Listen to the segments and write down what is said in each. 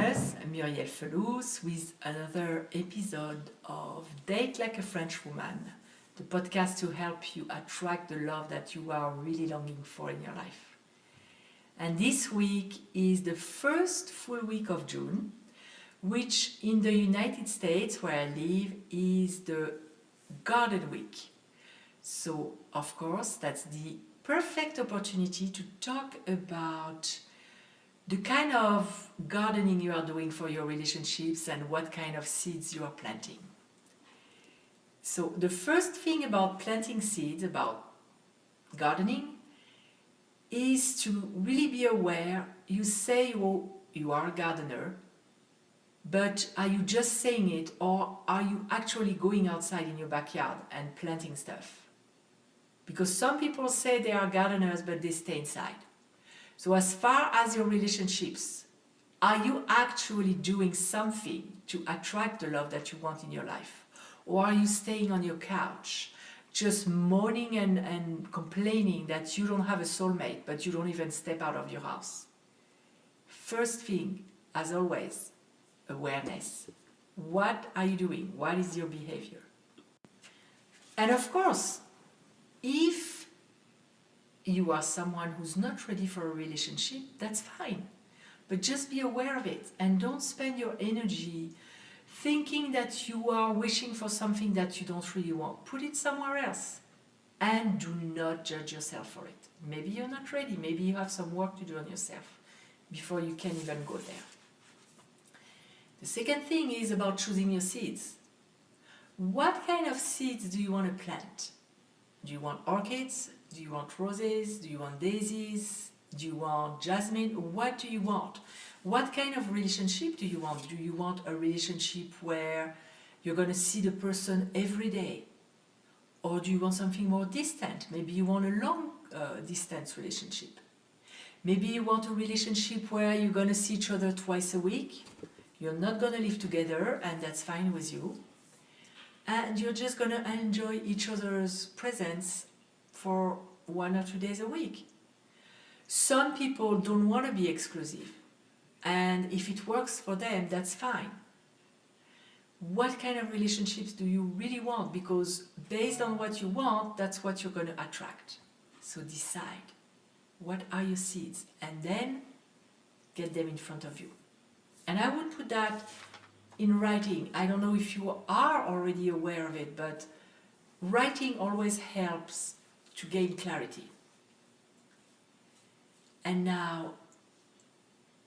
listeners, Murielle with another episode of Date Like a French Woman, the podcast to help you attract the love that you are really longing for in your life. And this week is the first full week of June, which in the United States where I live is the Garden Week. So, of course, that's the perfect opportunity to talk about the kind of gardening you are doing for your relationships and what kind of seeds you are planting. So the first thing about planting seeds, about gardening, is to really be aware. You say you are a gardener, but are you just saying it, or are you actually going outside in your backyard and planting stuff? Because some people say they are gardeners, but they stay inside. So as far as your relationships, are you actually doing something to attract the love that you want in your life? Or are you staying on your couch, just moaning and complaining that you don't have a soulmate, but you don't even step out of your house? First thing, as always, awareness. What are you doing? What is your behavior? And of course, if you are someone who's not ready for a relationship, that's fine. But just be aware of it and don't spend your energy thinking that you are wishing for something that you don't really want. Put it somewhere else and do not judge yourself for it. Maybe you're not ready. Maybe you have some work to do on yourself before you can even go there. The second thing is about choosing your seeds. What kind of seeds do you want to plant? Do you want orchids? Do you want roses? Do you want daisies? Do you want jasmine? What do you want? What kind of relationship do you want? Do you want a relationship where you're going to see the person every day? Or do you want something more distant? Maybe you want a long distance relationship. Maybe you want a relationship where you're going to see each other twice a week. You're not going to live together, and that's fine with you. And you're just going to enjoy each other's presence for 1 or 2 days a week. Some people don't want to be exclusive, and if it works for them, that's fine. What kind of relationships do you really want? Because based on what you want, that's what you're going to attract. So decide, what are your seeds? And then get them in front of you. And I would put that in writing. I don't know if you are already aware of it, but writing always helps to gain clarity. And now,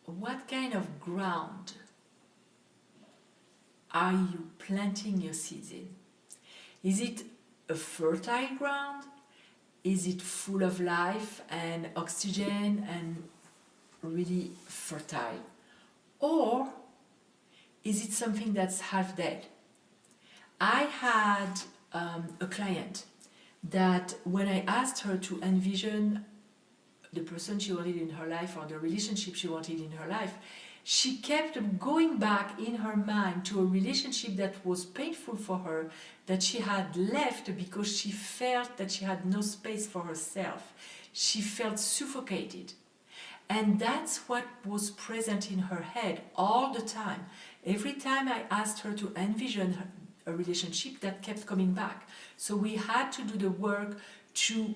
what kind of ground are you planting your seeds in? Is it a fertile ground? Is it full of life and oxygen and really fertile? Or is it something that's half dead? I had a client that when I asked her to envision the person she wanted in her life or the relationship she wanted in her life, she kept going back in her mind to a relationship that was painful for her, that she had left because she felt that she had no space for herself. She felt suffocated. And that's what was present in her head all the time. Every time I asked her to envision a relationship, that kept coming back. So we had to do the work to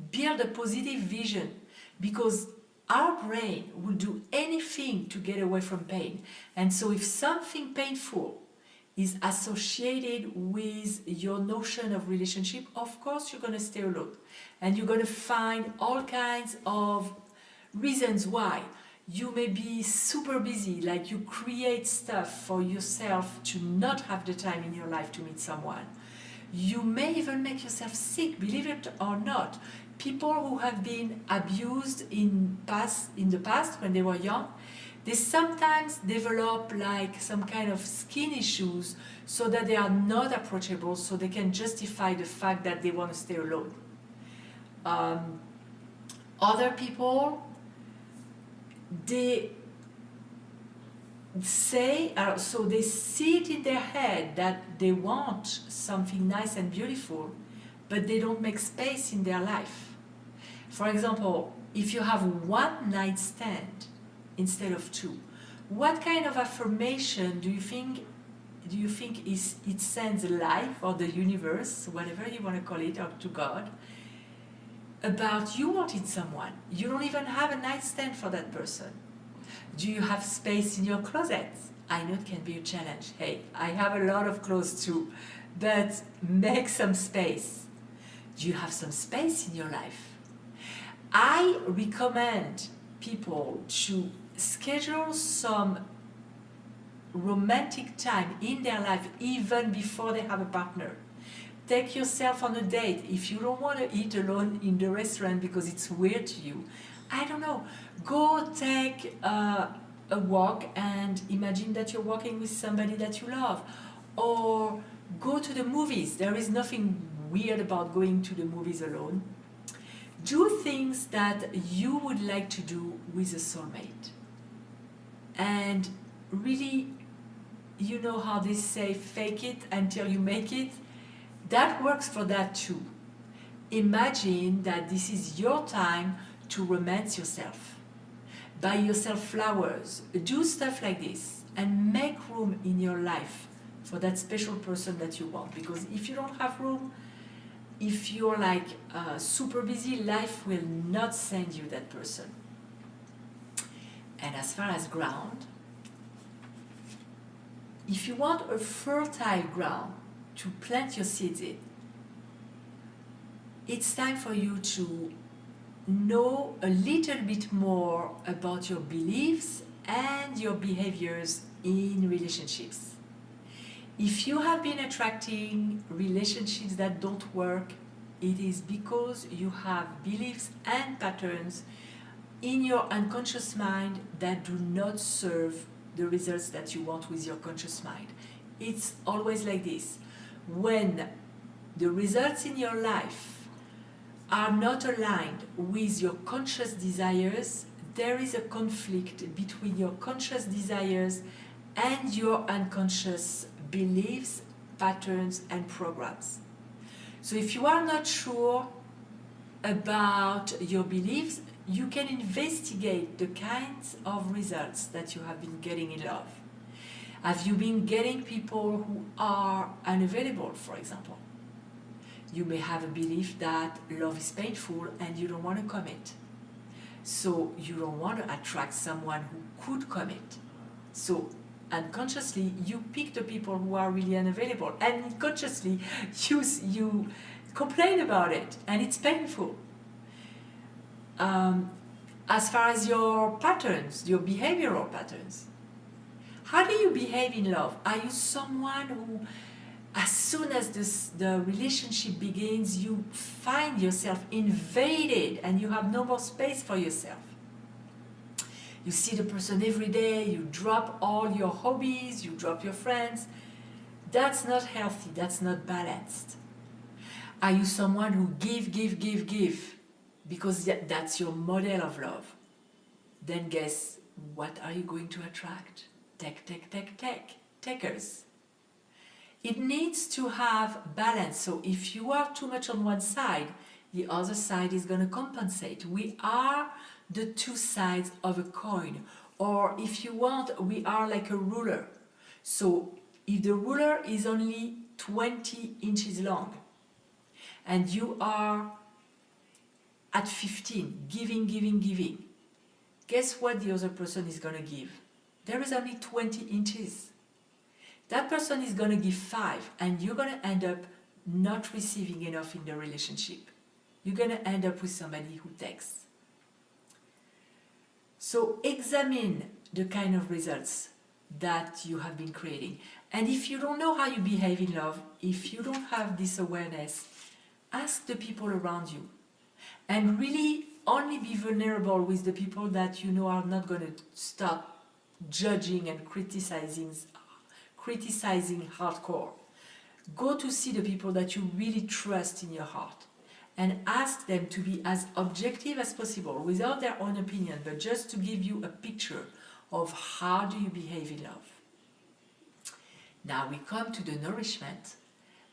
build a positive vision, because our brain will do anything to get away from pain. And so if something painful is associated with your notion of relationship, of course you're going to stay alone. And you're going to find all kinds of reasons why. You may be super busy, like you create stuff for yourself to not have the time in your life to meet someone. You may even make yourself sick, believe it or not. People who have been abused in the past when they were young, they sometimes develop like some kind of skin issues so that they are not approachable, so they can justify the fact that they want to stay alone. Other people, they say, so they see it in their head that they want something nice and beautiful, but they don't make space in their life. For example, if you have one night stand instead of two, What kind of affirmation do you think is it sends life or the universe, whatever you want to call it, or to God, about you wanting someone? You don't even have a nightstand for that person. Do you have space in your closet? I know it can be a challenge. Hey, I have a lot of clothes too, but make some space. Do you have some space in your life? I recommend people to schedule some romantic time in their life even before they have a partner. Take yourself on a date. If you don't want to eat alone in the restaurant because it's weird to you, I don't know, go take a walk and imagine that you're walking with somebody that you love. Or go to the movies. There is nothing weird about going to the movies alone. Do things that you would like to do with a soulmate. And really, you know how they say, fake it until you make it? That works for that too. Imagine that this is your time to romance yourself. Buy yourself flowers. Do stuff like this and make room in your life for that special person that you want. Because if you don't have room, if you're like super busy, life will not send you that person. And as far as ground, if you want a fertile ground to plant your seeds in, it's time for you to know a little bit more about your beliefs and your behaviors in relationships. If you have been attracting relationships that don't work, it is because you have beliefs and patterns in your unconscious mind that do not serve the results that you want with your conscious mind. It's always like this. When the results in your life are not aligned with your conscious desires, there is a conflict between your conscious desires and your unconscious beliefs, patterns, and programs. So if you are not sure about your beliefs, you can investigate the kinds of results that you have been getting in love. Have you been getting people who are unavailable, for example? You may have a belief that love is painful and you don't want to commit. So you don't want to attract someone who could commit. So unconsciously, you pick the people who are really unavailable. And consciously, you complain about it and it's painful. As far as your patterns, your behavioral patterns, how do you behave in love? Are you someone who, as soon as the relationship begins, you find yourself invaded and you have no more space for yourself? You see the person every day, you drop all your hobbies, you drop your friends. That's not healthy, that's not balanced. Are you someone who give, because that's your model of love? Then guess what are you going to attract? Takers. It needs to have balance. So if you are too much on one side, the other side is going to compensate. We are the two sides of a coin. Or if you want, we are like a ruler. So if the ruler is only 20 inches long and you are at 15, giving, guess what the other person is going to give? There is only 20 inches. That person is going to give 5 and you're going to end up not receiving enough in the relationship. You're going to end up with somebody who takes. So examine the kind of results that you have been creating. And if you don't know how you behave in love, if you don't have this awareness, ask the people around you. And really only be vulnerable with the people that you know are not going to stop judging and criticizing hardcore. Go to see the people that you really trust in your heart and ask them to be as objective as possible without their own opinion, but just to give you a picture of how do you behave in love. Now we come to the nourishment.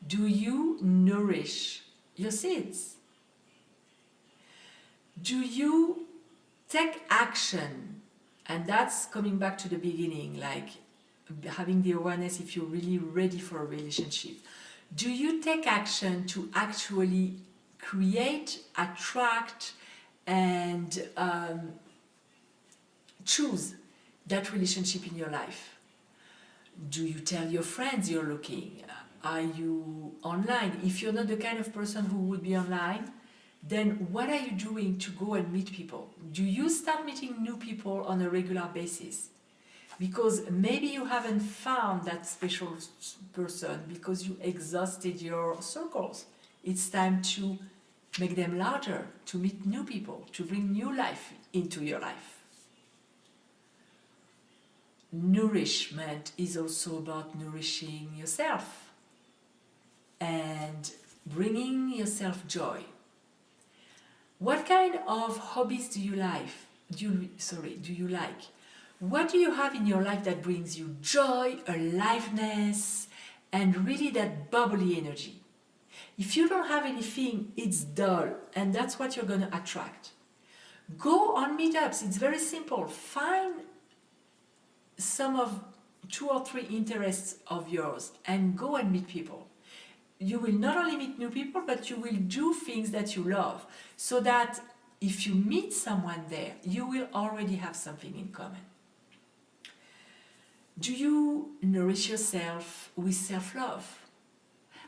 Do you nourish your seeds? Do you take action And that's coming back to the beginning, like having the awareness if you're really ready for a relationship. Do you take action to actually create, attract, and choose that relationship in your life? Do you tell your friends you're looking? Are you online? If you're not the kind of person who would be online, then what are you doing to go and meet people? Do you start meeting new people on a regular basis? Because maybe you haven't found that special person because you exhausted your circles. It's time to make them larger, to meet new people, to bring new life into your life. Nourishment is also about nourishing yourself and bringing yourself joy. What kind of hobbies do you like? What do you have in your life that brings you joy, aliveness, and really that bubbly energy? If you don't have anything, it's dull, and that's what you're going to attract. Go on meetups. It's very simple. Find some of 2 or 3 interests of yours and go and meet people. You will not only meet new people, but you will do things that you love, so that if you meet someone there, you will already have something in common. Do you nourish yourself with self-love?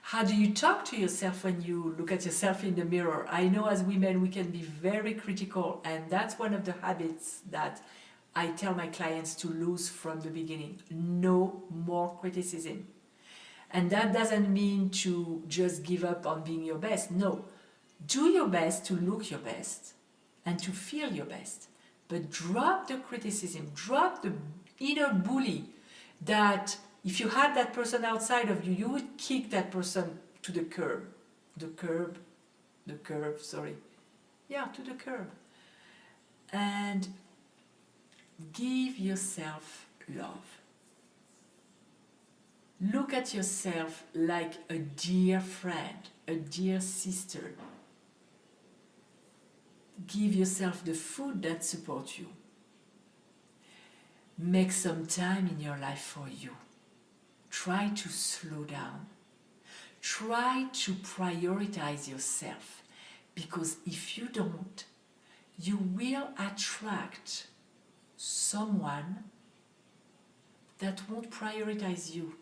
How do you talk to yourself when you look at yourself in the mirror? I know as women we can be very critical, and that's one of the habits that I tell my clients to lose from the beginning. No more criticism. And that doesn't mean to just give up on being your best. No. Do your best to look your best and to feel your best. But drop the criticism, drop the inner bully that if you had that person outside of you, you would kick that person to the curb. To the curb. And give yourself love. Look at yourself like a dear friend, a dear sister. Give yourself the food that supports you. Make some time in your life for you. Try to slow down. Try to prioritize yourself, because if you don't, you will attract someone that won't prioritize you.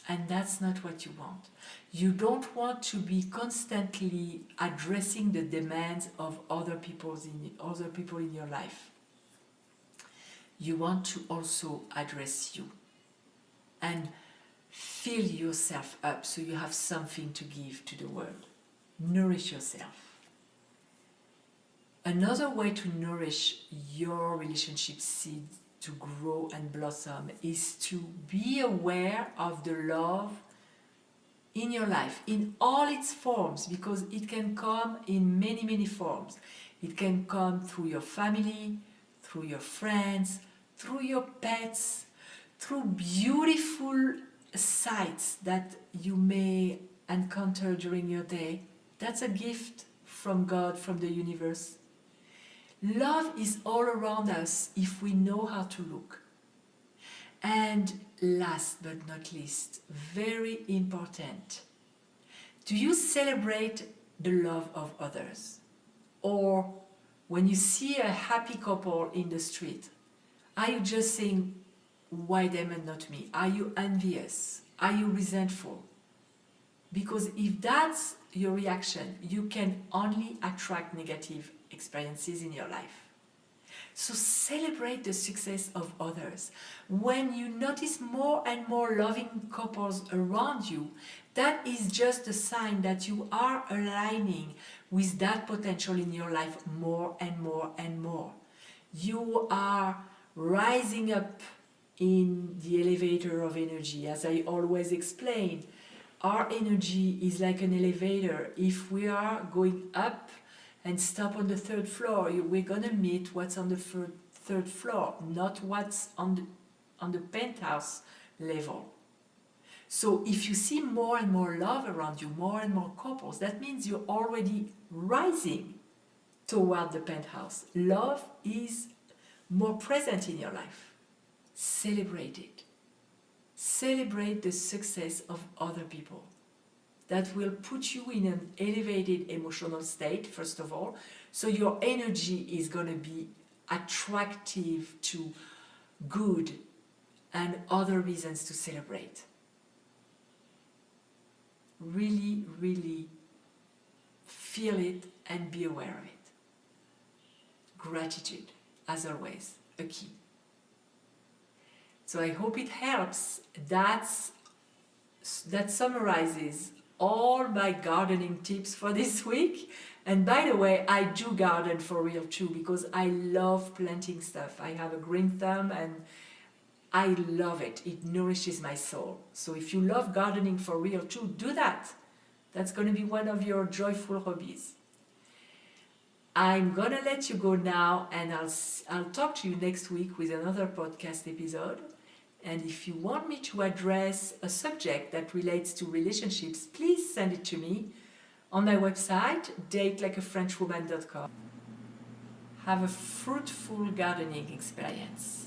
And that's not what you want. You don't want to be constantly addressing the demands of other people in your life. You want to also address you and fill yourself up so you have something to give to the world. Nourish yourself. Another way to nourish your relationship seed to grow and blossom is to be aware of the love in your life in all its forms, because it can come in many, many forms. It can come through your family, through your friends, through your pets, through beautiful sights that you may encounter during your day. That's a gift from God, from the universe. Love is all around us if we know how to look. And last but not least, very important, do you celebrate the love of others? Or when you see a happy couple in the street, are you just saying, why them and not me? Are you envious? Are you resentful? Because if that's your reaction, you can only attract negative experiences in your life. So celebrate the success of others. When you notice more and more loving couples around you, that is just a sign that you are aligning with that potential in your life more and more and more. You are rising up in the elevator of energy. As I always explain, our energy is like an elevator. If we are going up and stop on the 3rd floor, we're going to meet what's on the 3rd floor, not what's on the penthouse level. So if you see more and more love around you, more and more couples, that means you're already rising toward the penthouse. Love is more present in your life. Celebrate it. Celebrate the success of other people. That will put you in an elevated emotional state, first of all, so your energy is going to be attractive to good and other reasons to celebrate. Really, really feel it and be aware of it. Gratitude, as always, a key. So I hope it helps. That summarizes all my gardening tips for this week. And by the way, I do garden for real too, because I love planting stuff. I have a green thumb and I love it. It nourishes my soul. So if you love gardening for real too, do that. That's going to be one of your joyful hobbies. I'm going to let you go now, and I'll talk to you next week with another podcast episode. And if you want me to address a subject that relates to relationships, please send it to me on my website, datelikeafrenchwoman.com. Have a fruitful gardening experience.